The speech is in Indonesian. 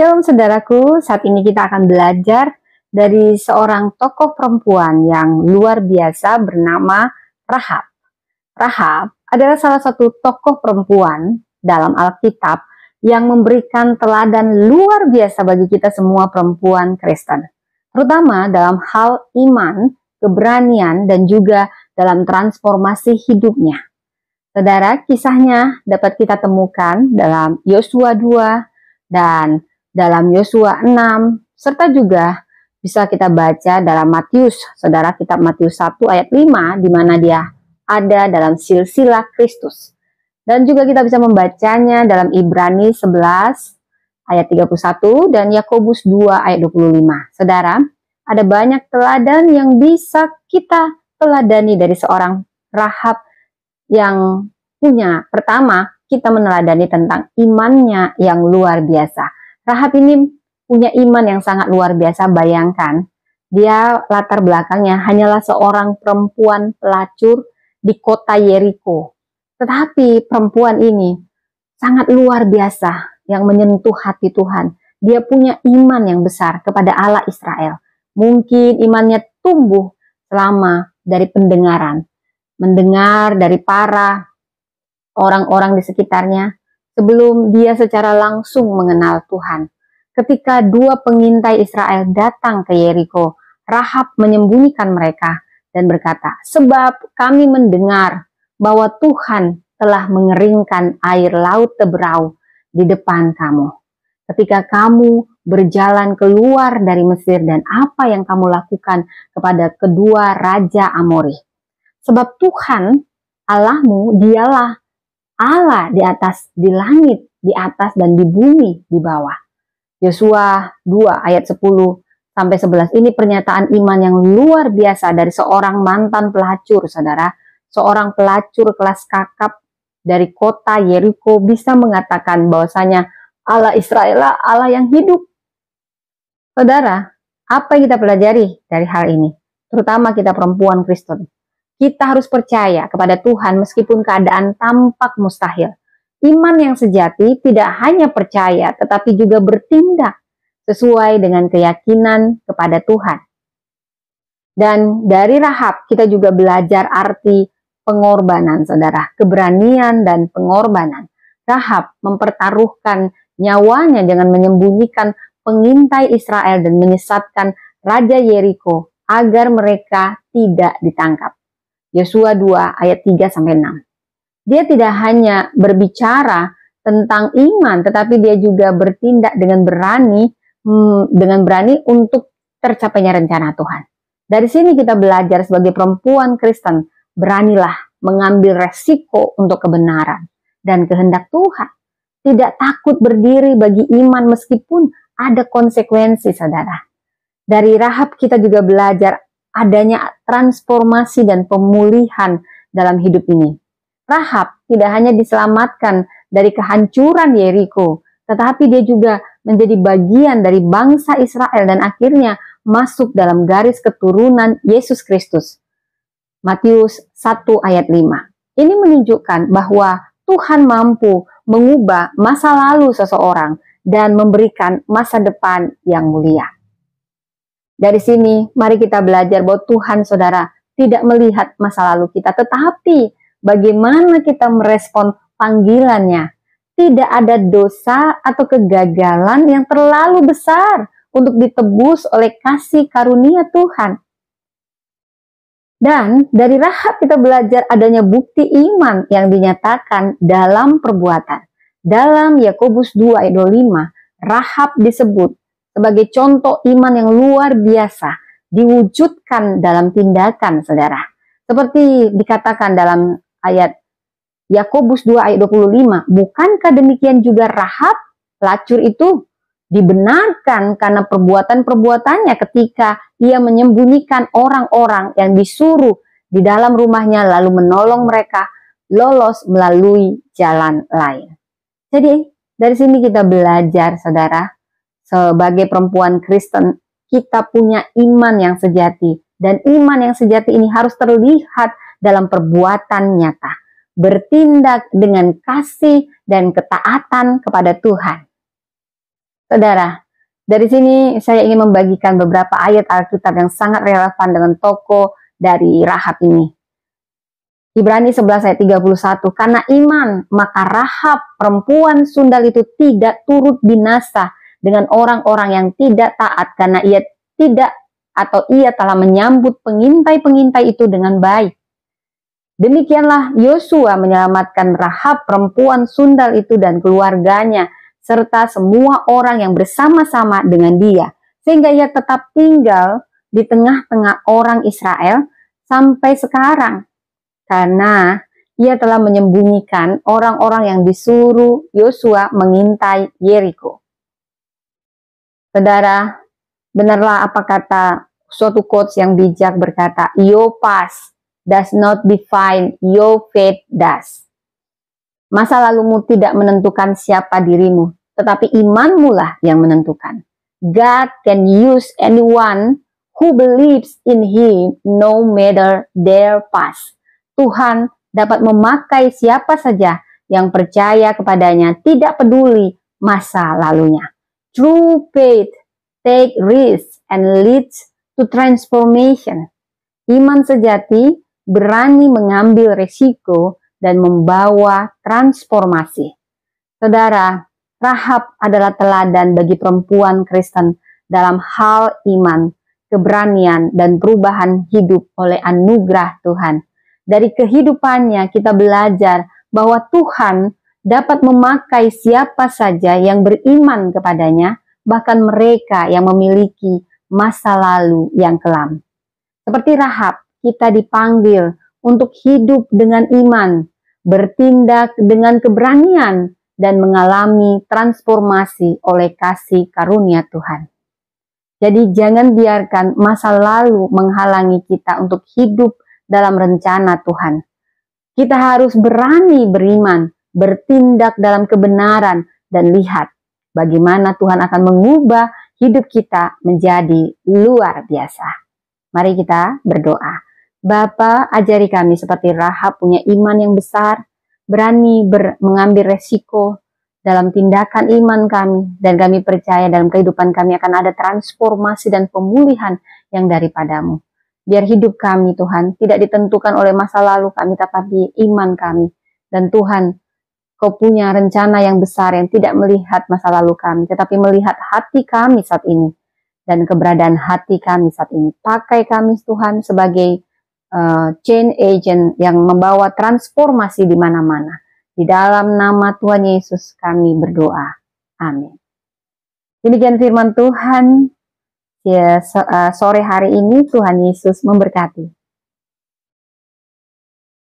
Shalom saudaraku, saat ini kita akan belajar dari seorang tokoh perempuan yang luar biasa bernama Rahab. Rahab adalah salah satu tokoh perempuan dalam Alkitab yang memberikan teladan luar biasa bagi kita semua perempuan Kristen. Terutama dalam hal iman, keberanian, dan juga dalam transformasi hidupnya. Saudara, kisahnya dapat kita temukan dalam Yosua 2 dan dalam Yosua 6, serta juga bisa kita baca dalam Matius, saudara, kitab Matius 1 ayat 5, di mana dia ada dalam silsilah Kristus. Dan juga kita bisa membacanya dalam Ibrani 11 ayat 31 dan Yakobus 2 ayat 25. Saudara, ada banyak teladan yang bisa kita teladani dari seorang Rahab yang punya. Pertama, kita meneladani tentang imannya yang luar biasa. Rahab ini punya iman yang sangat luar biasa. Bayangkan, dia latar belakangnya hanyalah seorang perempuan pelacur di kota Yeriko. Tetapi perempuan ini sangat luar biasa yang menyentuh hati Tuhan. Dia punya iman yang besar kepada Allah Israel. Mungkin imannya tumbuh selama dari pendengaran. Mendengar dari para orang-orang di sekitarnya, sebelum dia secara langsung mengenal Tuhan. Ketika dua pengintai Israel datang ke Yeriko, Rahab menyembunyikan mereka dan berkata, "Sebab kami mendengar bahwa Tuhan telah mengeringkan air laut Teberau di depan kamu. Ketika kamu berjalan keluar dari Mesir dan apa yang kamu lakukan kepada kedua raja Amori. Sebab Tuhan Allahmu dialah Allah di atas, di langit, di atas, dan di bumi di bawah." Yosua 2 ayat 10 sampai 11 ini pernyataan iman yang luar biasa dari seorang mantan pelacur, saudara. Seorang pelacur kelas kakap dari kota Yeriko bisa mengatakan bahwasanya Allah Israel Allah yang hidup. Saudara, apa yang kita pelajari dari hal ini? Terutama kita perempuan Kristen. Kita harus percaya kepada Tuhan meskipun keadaan tampak mustahil. Iman yang sejati tidak hanya percaya tetapi juga bertindak sesuai dengan keyakinan kepada Tuhan. Dan dari Rahab kita juga belajar arti pengorbanan, saudara. Keberanian dan pengorbanan. Rahab mempertaruhkan nyawanya dengan menyembunyikan pengintai Israel dan menyesatkan Raja Yeriko agar mereka tidak ditangkap. Yosua 2 ayat 3-6. Dia tidak hanya berbicara tentang iman, tetapi dia juga bertindak dengan berani untuk tercapainya rencana Tuhan. Dari sini kita belajar sebagai perempuan Kristen, beranilah mengambil resiko untuk kebenaran dan kehendak Tuhan. Tidak takut berdiri bagi iman meskipun ada konsekuensi, saudara. Dari Rahab kita juga belajar adanya transformasi dan pemulihan dalam hidup ini. Rahab tidak hanya diselamatkan dari kehancuran Yeriko, tetapi dia juga menjadi bagian dari bangsa Israel dan akhirnya masuk dalam garis keturunan Yesus Kristus. Matius 1 ayat 5. Ini menunjukkan bahwa Tuhan mampu mengubah masa lalu seseorang dan memberikan masa depan yang mulia. Dari sini, mari kita belajar bahwa Tuhan, saudara, tidak melihat masa lalu kita, tetapi bagaimana kita merespon panggilannya. Tidak ada dosa atau kegagalan yang terlalu besar untuk ditebus oleh kasih karunia Tuhan. Dan dari Rahab kita belajar adanya bukti iman yang dinyatakan dalam perbuatan. Dalam Yakobus 2 ayat 25, Rahab disebut sebagai contoh iman yang luar biasa, diwujudkan dalam tindakan, saudara. Seperti dikatakan dalam ayat Yakobus 2 ayat 25, bukankah demikian juga Rahab, pelacur itu, dibenarkan karena perbuatan-perbuatannya ketika ia menyembunyikan orang-orang yang disuruh di dalam rumahnya lalu menolong mereka lolos melalui jalan lain. Jadi dari sini kita belajar, saudara, sebagai perempuan Kristen, kita punya iman yang sejati. Dan iman yang sejati ini harus terlihat dalam perbuatan nyata. Bertindak dengan kasih dan ketaatan kepada Tuhan. Saudara, dari sini saya ingin membagikan beberapa ayat Alkitab yang sangat relevan dengan tokoh dari Rahab ini. Ibrani 11 ayat 31, karena iman, maka Rahab perempuan sundal itu tidak turut binasa dengan orang-orang yang tidak taat, karena ia tidak atau ia telah menyambut pengintai-pengintai itu dengan baik. Demikianlah Yosua menyelamatkan Rahab perempuan sundal itu dan keluarganya, serta semua orang yang bersama-sama dengan dia, sehingga ia tetap tinggal di tengah-tengah orang Israel sampai sekarang. Karena ia telah menyembunyikan orang-orang yang disuruh Yosua mengintai Yeriko. Saudara, benarlah apa kata suatu quotes yang bijak berkata, your past does not define your faith does. Masa lalumu tidak menentukan siapa dirimu, tetapi imanmu lah yang menentukan. God can use anyone who believes in Him no matter their past. Tuhan dapat memakai siapa saja yang percaya kepadanya, tidak peduli masa lalunya. True faith take risks and leads to transformation. Iman sejati berani mengambil resiko dan membawa transformasi. Saudara, Rahab adalah teladan bagi perempuan Kristen dalam hal iman, keberanian, dan perubahan hidup oleh anugerah Tuhan. Dari kehidupannya kita belajar bahwa Tuhan dapat memakai siapa saja yang beriman kepadanya, bahkan mereka yang memiliki masa lalu yang kelam. Seperti Rahab, kita dipanggil untuk hidup dengan iman, bertindak dengan keberanian, dan mengalami transformasi oleh kasih karunia Tuhan. Jadi jangan biarkan masa lalu menghalangi kita untuk hidup dalam rencana Tuhan. Kita harus berani beriman, bertindak dalam kebenaran, dan lihat bagaimana Tuhan akan mengubah hidup kita menjadi luar biasa. Mari kita berdoa. Bapa, ajari kami seperti Rahab punya iman yang besar, berani mengambil resiko dalam tindakan iman kami, dan kami percaya dalam kehidupan kami akan ada transformasi dan pemulihan yang daripadamu. Biar hidup kami, Tuhan, tidak ditentukan oleh masa lalu kami, tetapi iman kami. Dan Tuhan, Kau punya rencana yang besar yang tidak melihat masa lalu kami, tetapi melihat hati kami saat ini dan keberadaan hati kami saat ini. Pakai kami, Tuhan, sebagai change agent yang membawa transformasi di mana-mana. Di dalam nama Tuhan Yesus kami berdoa. Amin. Demikian firman Tuhan. Ya, sore hari ini Tuhan Yesus memberkati.